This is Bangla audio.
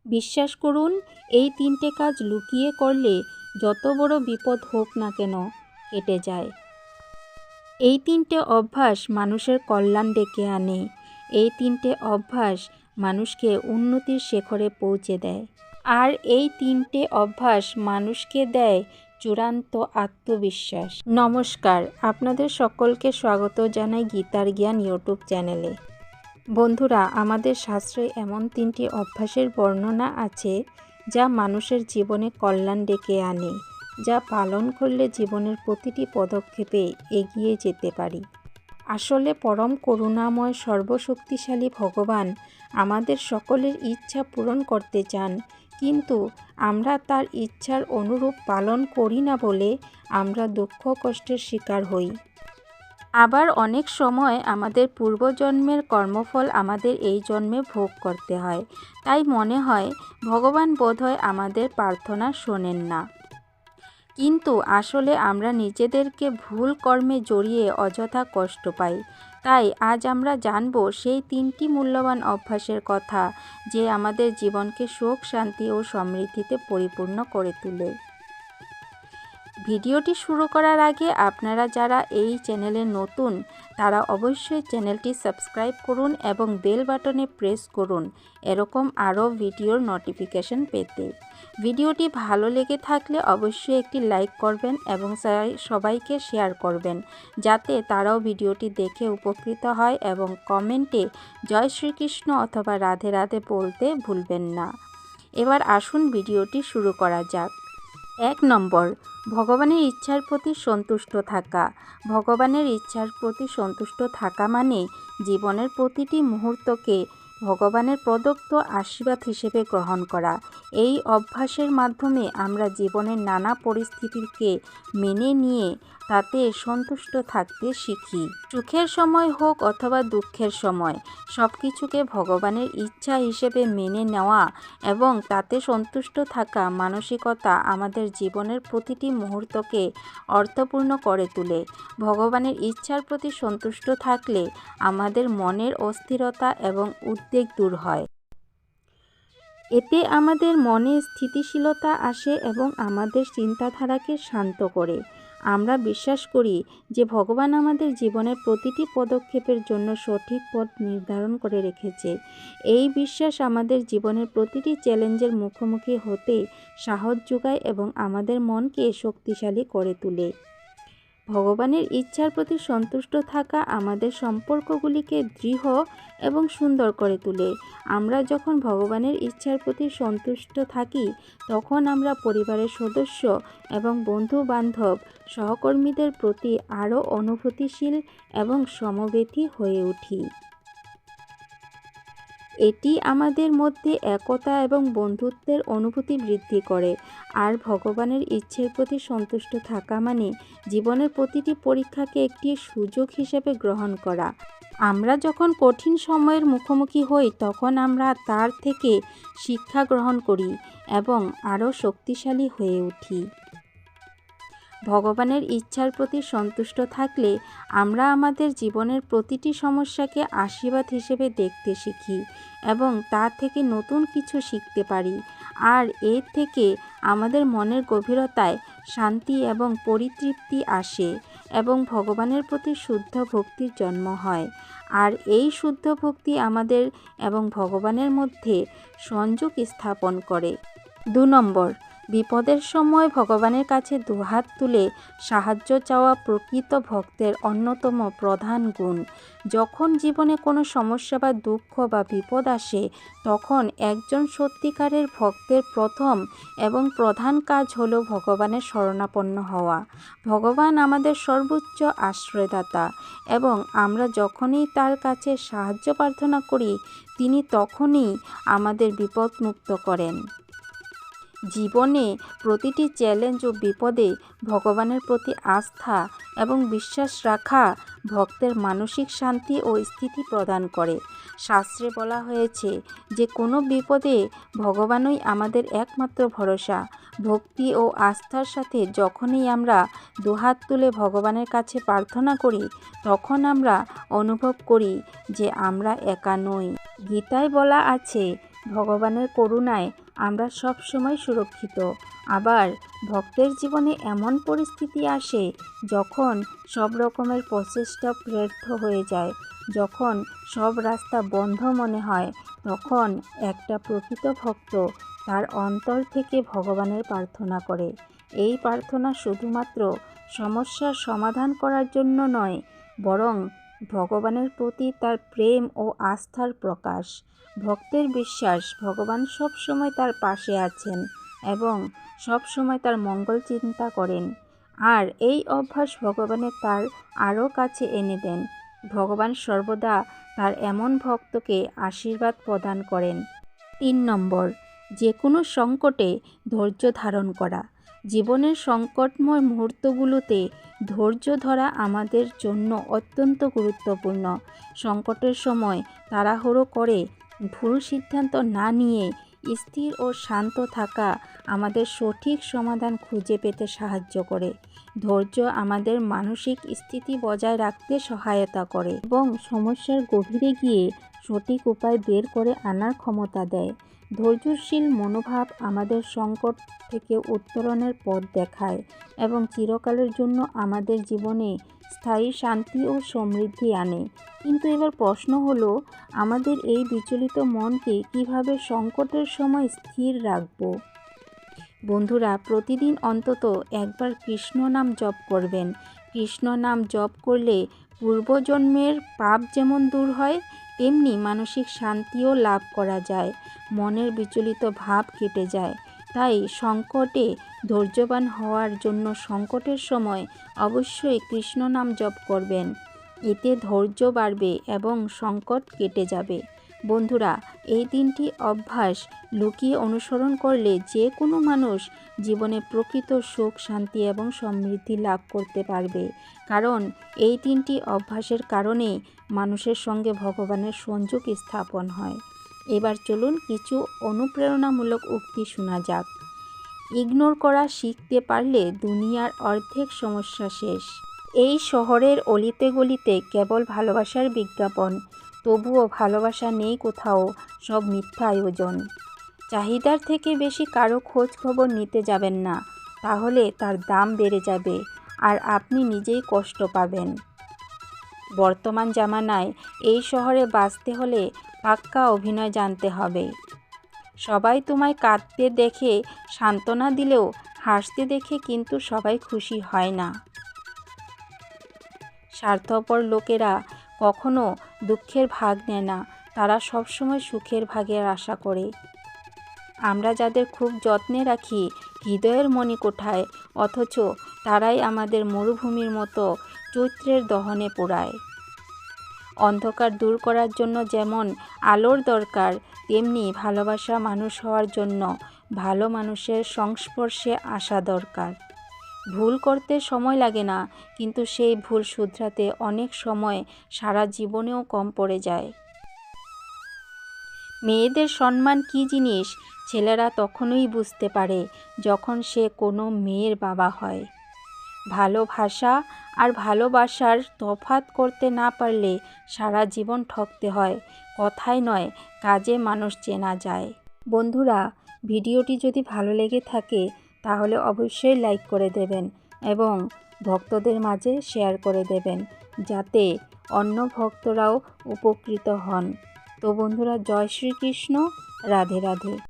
বিশ্বাস করুন, এই 3টে কাজ লুকিয়ে করলে যত বড় বিপদ হোক না কেন কেটে যায়। এই 3টে অভ্যাস মানুষের কল্যাণ ডেকে আনে। এই 3টে অভ্যাস মানুষকে উন্নতির শিখরে পৌঁছে দেয়। আর এই 3টে অভ্যাস মানুষকে দেয় চূড়ান্ত আত্মবিশ্বাস। নমস্কার, আপনাদের সকলকে স্বাগত জানাই গীতার জ্ঞান ইউটিউব চ্যানেলে। বন্ধুরা, আমাদের শাস্ত্রে এমন 3টি অভ্যাসের বর্ণনা আছে যা মানুষের জীবনে কল্যাণ ডেকে আনে, যা পালন করলে জীবনের প্রতিটি পদক্ষেপে এগিয়ে যেতে পারি। আসলে পরম করুণাময় সর্বশক্তিশালী ভগবান আমাদের সকলের ইচ্ছা পূরণ করতে চান, কিন্তু আমরা তার ইচ্ছার অনুরূপ পালন করি না বলে আমরা দুঃখ কষ্টের শিকার হই। আবার অনেক সময় আমাদের পূর্বজন্মের কর্মফল আমাদের এই জন্মে ভোগ করতে হয়। তাই মনে হয় ভগবান বোধহয় আমাদের প্রার্থনা শোনেন না। কিন্তু আসলে আমরা নিজেদেরকে ভুল কর্মে জড়িয়ে অযথা কষ্ট পাই। তাই আজ আমরা জানব সেই 3টি মূল্যবান অভ্যাসের কথা, যে আমাদের জীবনকে সুখ, শান্তি ও সমৃদ্ধিতে পরিপূর্ণ করে তোলে। ভিডিওটি শুরু করার আগে আপনারা যারা এই চ্যানেলে নতুন, তারা অবশ্যই চ্যানেলটি সাবস্ক্রাইব করুন এবং বেল বাটনে প্রেস করুন এরকম আরও ভিডিওর নোটিফিকেশন পেতে। ভিডিওটি ভালো লেগে থাকলে অবশ্যই একটি লাইক করবেন এবং সবাইকে শেয়ার করবেন, যাতে তারাও ভিডিওটি দেখে উপকৃত হয়, এবং কমেন্টে জয় শ্রীকৃষ্ণ অথবা রাধে রাধে বলতে ভুলবেন না। এবার আসুন ভিডিওটি শুরু করা যাক। 1 নম্বর, ভগবানের ইচ্ছার প্রতি সন্তুষ্ট থাকা। ভগবানের ইচ্ছার প্রতি সন্তুষ্ট থাকা মানে জীবনের প্রতিটি মুহূর্তকে ভগবানের প্রদত্ত আশীর্বাদ হিসেবে গ্রহণ করা। এই অভ্যাসের মাধ্যমে আমরা জীবনের নানা পরিস্থিতিকে মেনে নিয়ে তাতে সন্তুষ্ট থাকতে শিখি। সুখের সময় হোক অথবা দুঃখের সময়, সব কিছুকে ভগবানের ইচ্ছা হিসেবে মেনে নেওয়া এবং তাতে সন্তুষ্ট থাকা মানসিকতা আমাদের জীবনের প্রতিটি মুহূর্তকে অর্থপূর্ণ করে তোলে। ভগবানের ইচ্ছার প্রতি সন্তুষ্ট থাকলে আমাদের মনের অস্থিরতা এবং উদ্বেগ দূর হয়। এতে আমাদের মনে স্থিতিশীলতা আসে এবং আমাদের চিন্তাধারাকে শান্ত করে। আমরা বিশ্বাস করি যে ভগবান আমাদের জীবনের প্রতিটি পদক্ষেপের জন্য সঠিক পথ নির্ধারণ করে রেখেছে। এই বিশ্বাস আমাদের জীবনের প্রতিটি চ্যালেঞ্জের মুখোমুখি হতে সাহস যোগায় এবং আমাদের মনকে শক্তিশালী করে তোলে। ভগবানের ইচ্ছার প্রতি সন্তুষ্ট থাকা আমাদের সম্পর্কগুলিকে দৃঢ় এবং সুন্দর করে তোলে। আমরা যখন ভগবানের ইচ্ছার প্রতি সন্তুষ্ট থাকি, তখন আমরা পরিবারের সদস্য এবং বন্ধু-বান্ধব, সহকর্মীদের প্রতি আরও অনুভূতিশীল এবং সমবেতী হয়ে উঠি। এটি আমাদের মধ্যে একতা এবং বন্ধুত্বের অনুভূতি বৃদ্ধি করে। আর ভগবানের ইচ্ছের প্রতি সন্তুষ্ট থাকা মানে জীবনের প্রতিটি পরীক্ষাকে একটি সুযোগ হিসেবে গ্রহণ করা। আমরা যখন কঠিন সময়ের মুখোমুখি হই, তখন আমরা তার থেকে শিক্ষা গ্রহণ করি এবং আরও শক্তিশালী হয়ে উঠি। ভগবানের ইচ্ছার প্রতি সন্তুষ্ট থাকলে আমরা আমাদের জীবনের প্রতিটি সমস্যাকে আশীর্বাদ হিসেবে দেখতে শিখি এবং তা থেকে নতুন কিছু শিখতে পারি। আর এর থেকে আমাদের মনের গভীরতায় শান্তি এবং পরিতৃপ্তি আসে এবং ভগবানের প্রতি শুদ্ধ ভক্তির জন্ম হয়। আর এই শুদ্ধ ভক্তি আমাদের এবং ভগবানের মধ্যে সংযোগ স্থাপন করে। 2 নম্বর, বিপদের সময় ভগবানের কাছে দুহাত তুলে সাহায্য চাওয়া প্রকৃত ভক্তের অন্যতম প্রধান গুণ। যখন জীবনে কোনো সমস্যা বা দুঃখ বা বিপদ আসে, তখন একজন সত্যিকারের ভক্তের প্রথম এবং প্রধান কাজ হলো ভগবানের শরণাপন্ন হওয়া। ভগবান আমাদের সর্বোচ্চ আশ্রয়দাতা এবং আমরা যখনই তার কাছে সাহায্য প্রার্থনা করি, তিনি তখনই আমাদের বিপদমুক্ত করেন। জীবনে প্রতিটি চ্যালেঞ্জ ও বিপদে ভগবানের প্রতি আস্থা এবং বিশ্বাস রাখা ভক্তের মানসিক শান্তি ও স্থিতি প্রদান করে। শাস্ত্রে বলা হয়েছে যে কোনো বিপদে ভগবানই আমাদের একমাত্র ভরসা। ভক্তি ও আস্থার সাথে যখনই আমরা দুহাত তুলে ভগবানের কাছে প্রার্থনা করি, তখন আমরা অনুভব করি যে আমরা একা নই। গীতায় বলা আছে, ভগবানের করুণায় আমরা সব সময় সুরক্ষিত। আবার ভক্তের জীবনে এমন পরিস্থিতি আসে যখন সব রকমের প্রচেষ্টা ব্যর্থ হয়ে যায়, যখন সব রাস্তা বন্ধ মনে হয়, তখন একটা প্রকৃত ভক্ত তার অন্তর থেকে ভগবানের প্রার্থনা করে। এই প্রার্থনা শুধুমাত্র সমস্যার সমাধান করার জন্য নয়, বরং ভগবানের প্রতি তার প্রেম ও আস্থার প্রকাশ। ভক্তের বিশ্বাস ভগবান সব সময় তার পাশে আছেন এবং সব সময় তার মঙ্গল চিন্তা করেন, আর এই অভ্যাস ভগবানের তার আরও কাছে এনে দেন। ভগবান সর্বদা তার এমন ভক্তকে আশীর্বাদ প্রদান করেন। 3 নম্বর, যে কোনো সংকটে ধৈর্য ধারণ করা। জীবনের সংকটময় মুহূর্তগুলোতে ধৈর্য ধরা আমাদের জন্য অত্যন্ত গুরুত্বপূর্ণ। সংকটের সময় তাড়াহুড়ো করে ভুল সিদ্ধান্ত না নিয়ে স্থির ও শান্ত থাকা আমাদের সঠিক সমাধান খুঁজে পেতে সাহায্য করে। ধৈর্য আমাদের মানসিক স্থিতি বজায় রাখতে সহায়তা করে এবং সমস্যার গভীরে গিয়ে সঠিক উপায় বের করে আনার ক্ষমতা দেয়। ধৈর্যশীল মনোভাব আমাদের সংকট থেকে উত্তরণের পথ দেখায় এবং চিরকালের জন্য আমাদের জীবনে স্থায়ী শান্তি ও সমৃদ্ধি আনে। কিন্তু এবার প্রশ্ন হলো, আমাদের এই বিচলিত মনকে কিভাবে সংকটের সময় স্থির রাখব? বন্ধুরা, প্রতিদিন অন্তত একবার কৃষ্ণ নাম জপ করবেন। কৃষ্ণ নাম জপ করলে পূর্বজন্মের পাপ যেমন দূর হয়, তেমনি মানসিক শান্তিও লাভ করা যায়, মনের বিচলিত ভাব কেটে যায়। তাই সংকটে ধৈর্যবান হওয়ার জন্য সংকটের সময় অবশ্যই কৃষ্ণ নাম জপ করবেন। এতে ধৈর্য বাড়বে এবং সংকট কেটে যাবে। বন্ধুরা, এই 3টি অভ্যাস লুকিয়ে অনুসরণ করলে যে কোনো মানুষ জীবনে প্রকৃত সুখ, শান্তি এবং সমৃদ্ধি লাভ করতে পারবে। কারণ এই 3টি অভ্যাসের কারণেই মানুষের সঙ্গে ভগবানের সংযোগ স্থাপন হয়। এবার চলুন কিছু অনুপ্রেরণামূলক উক্তি শোনা যাক। ইগনোর করা শিখতে পারলে দুনিয়ার অর্ধেক সমস্যা শেষ। এই শহরের অলিতে গলিতে কেবল ভালোবাসার বিজ্ঞাপন, তবুও ভালোবাসা নেই কোথাও, সব মিথ্যা আয়োজন। চাহিদার থেকে বেশি কারো খোঁজ খবর নিতে যাবেন না, তাহলে তার দাম বেড়ে যাবে আর আপনি নিজেই কষ্ট পাবেন। বর্তমান জামানায় এই শহরে বাঁচতে হলে পাক্কা অভিনয় জানতে হবে। সবাই তোমায় কাঁদতে দেখে সান্ত্বনা দিলেও হাসতে দেখে কিন্তু সবাই খুশি হয় না। স্বার্থপর লোকেরা কখনো দুঃখের ভাগ নেয় না, তারা সবসময় সুখের ভাগের আশা করে। আমরা যাদের খুব যত্নে রাখি হৃদয়ের মণিকোঠায়, অথচ তারাই আমাদের মরুভূমির মতো চৈত্রের দহনে পোড়ায়। অন্ধকার দূর করার জন্য যেমন আলোর দরকার, তেমনি ভালোবাসা মানুষ হওয়ার জন্য ভালো মানুষের সংস্পর্শে আসা দরকার। ভুল করতে সময় লাগে না, কিন্তু সেই ভুল শুধরাতে অনেক সময় সারা জীবনেও কম পড়ে যায়। মেয়েদের সম্মান কী জিনিস ছেলেরা তখনই বুঝতে পারে যখন সে কোনো মেয়ের বাবা হয়। ভালোবাসা আর ভালোবাসার তফাৎ করতে না পারলে সারা জীবন ঠকতে হয়। কথায় নয়, কাজে মানুষ চেনা যায়। বন্ধুরা, ভিডিওটি যদি ভালো লেগে থাকে তাহলে অবশ্যই লাইক করে দেবেন এবং ভক্তদের মাঝে শেয়ার করে দেবেন, যাতে অন্য ভক্তরাও উপকৃত হন। তো বন্ধুরা, জয় শ্রীকৃষ্ণ, রাধে রাধে।